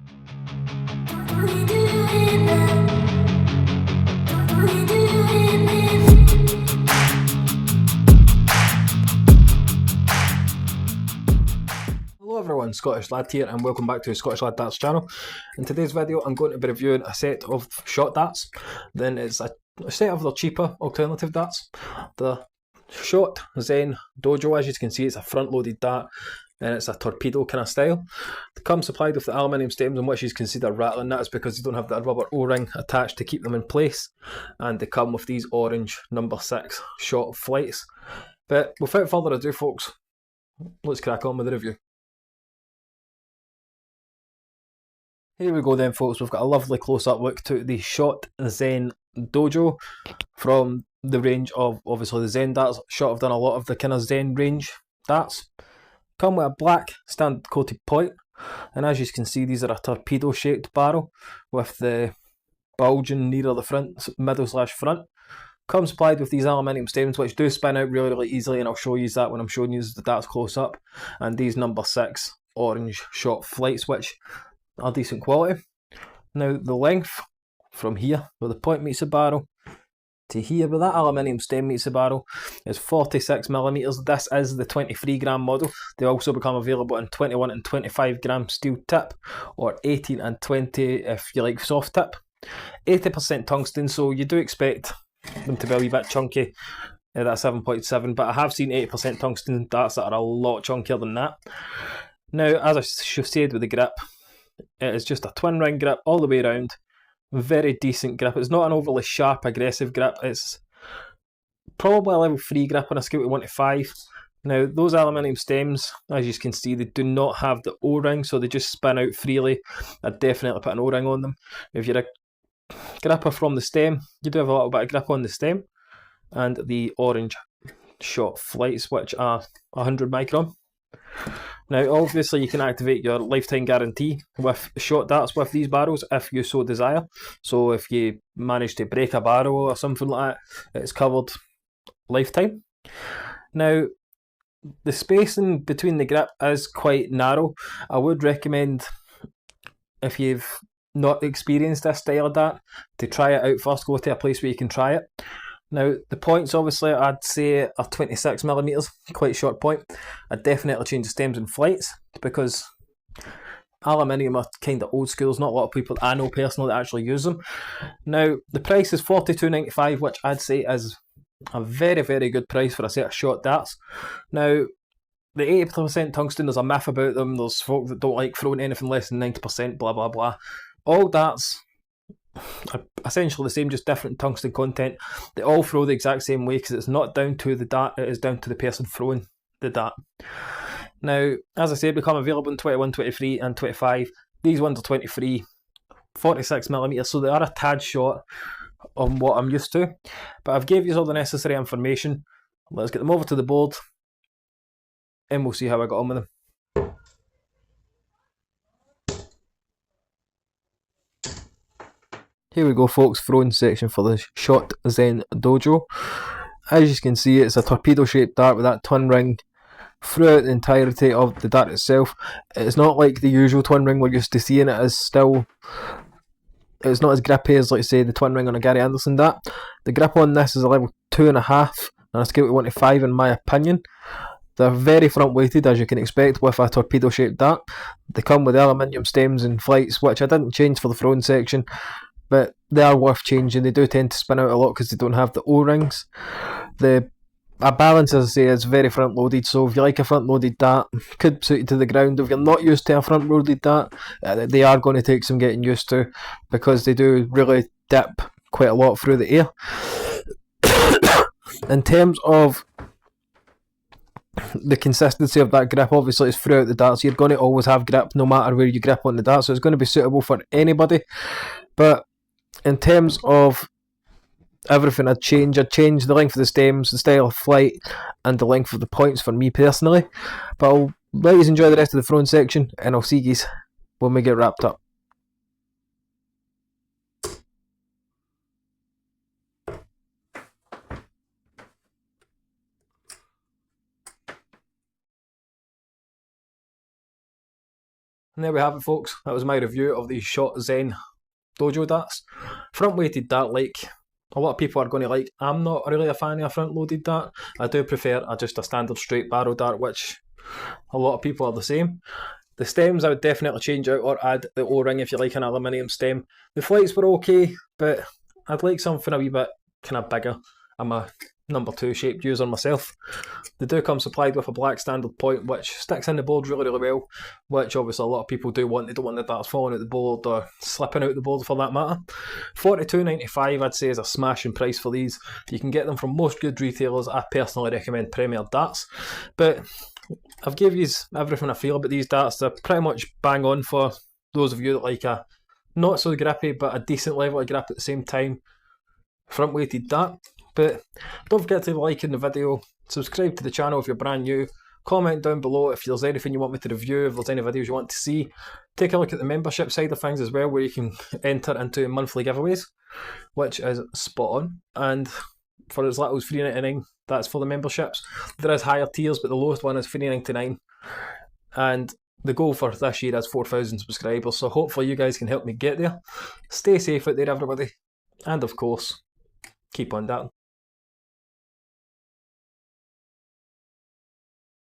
Hello everyone, Scottish Lad here and welcome back to the Scottish Lad Darts channel. In today's video I'm going to be reviewing a set of shot darts. Then it's a set of the cheaper alternative darts. The Shot Zen Dojo, as you can see, it's a front loaded dart and it's a torpedo kind of style. They come supplied with the aluminium stems, in which you can see they're rattling. That is because they don't have that rubber O-ring attached to keep them in place, and they come with these orange number 6 shot flights. But without further ado folks, let's crack on with the review. Here we go then folks, we've got a lovely close-up look to the Shot Zen Dojo from the range of, obviously, the Zen darts. Shot have done a lot of the kind of Zen range darts. Come with a black standard coated point, and as you can see these are a torpedo shaped barrel with the bulging near the front, middle slash front. Comes supplied with these aluminium stems which do spin out really easily, and I'll show you that when I'm showing you the darts close up. And these number 6 orange shot flights which are decent quality. Now the length from here where the point meets the barrel to here where that aluminium stem meets the barrel is 46mm. This is the 23g model. They also become available in 21 and 25g steel tip, or 18 and 20 if you like soft tip. 80% tungsten, so you do expect them to be a wee bit chunky at that 7.7, but I have seen 80% tungsten darts that are a lot chunkier than that. Now, as I said with the grip, it is just a twin ring grip all the way around. Very decent grip. It's not an overly sharp, aggressive grip. It's probably a level 3 grip on a scale of 1 to 5. Now, those aluminium stems, as you can see, they do not have the O-ring, so they just spin out freely. I'd definitely put an O-ring on them. If you're a gripper from the stem, you do have a little bit of grip on the stem. And the orange shot flights, which are 100 micron. Now, obviously, you can activate your lifetime guarantee with shot darts with these barrels if you so desire. So, if you manage to break a barrel or something like that, it's covered lifetime. Now, the spacing between the grip is quite narrow. I would recommend, if you've not experienced this style of dart, to try it out first. Go to a place where you can try it. Now, the points, obviously, I'd say are 26mm, quite short point. I'd definitely change the stems and flights, because aluminium are kind of old school. There's not a lot of people I know personally that actually use them. Now, the price is $42.95, which I'd say is a very, very good price for a set of shot darts. Now, the 80% tungsten, there's a myth about them. There's folk that don't like throwing anything less than 90%, blah, blah, blah. All darts are essentially the same, just different tungsten content. They all throw the exact same way, because it's not down to the dart, it is down to the person throwing the dart. Now, as I said, become available in 21, 23 and 25. These ones are 23, 46mm, so they are a tad short on what I'm used to. But I've gave you all the necessary information. Let's get them over to the board and we'll see how I got on with them. Here we go folks, throwing section for the Shot Zen Dojo. As you can see, it's a torpedo shaped dart with that twin ring throughout the entirety of the dart itself. It's not like the usual twin ring we're used to seeing. It's not as grippy as, like, say, the twin ring on a Gary Anderson dart. The grip on this is a level 2.5 on a scale of 1 to 5 in my opinion. They're very front weighted, as you can expect with a torpedo shaped dart. They come with aluminium stems and flights, which I didn't change for the throwing section, but they are worth changing. They do tend to spin out a lot because they don't have the O-rings. A balance, as I say, is very front loaded, so if you like a front loaded dart, could suit you to the ground. If you're not used to a front loaded dart, they are going to take some getting used to, because they do really dip quite a lot through the air. In terms of the consistency of that grip, obviously it's throughout the dart, so you're going to always have grip no matter where you grip on the dart, so it's going to be suitable for anybody. But in terms of everything I'd change the length of the stems, the style of flight, and the length of the points for me personally. But I'll let you enjoy the rest of the throwing section, and I'll see you when we get wrapped up. And there we have it, folks. That was my review of the Shot Zen Dojo darts. Front weighted dart, like a lot of people are going to like. I'm not really a fan of a front loaded dart. I do prefer just a standard straight barrel dart, which a lot of people are the same. The stems I would definitely change out or add the O-ring if you like an aluminium stem. The flights were okay, but I'd like something a wee bit kind of bigger. I'm a number 2 shaped user myself. They do come supplied with a black standard point which sticks in the board really well, which obviously a lot of people do want. They don't want the darts falling out the board or slipping out the board for that matter. $42.95 I'd say is a smashing price for these. You can get them from most good retailers. I personally recommend Premier Darts, but I've gave you everything I feel about these darts. They're pretty much bang on for those of you that like a not so grippy but a decent level of grip at the same time front weighted dart. But don't forget to like in the video, subscribe to the channel if you're brand new, comment down below if there's anything you want me to review, if there's any videos you want to see. Take a look at the membership side of things as well, where you can enter into monthly giveaways, which is spot on. And for as little as $3.99, that's for the memberships. There is higher tiers, but the lowest one is $3.99. And the goal for this year is 4,000 subscribers, so hopefully you guys can help me get there. Stay safe out there, everybody. And of course, keep on darting.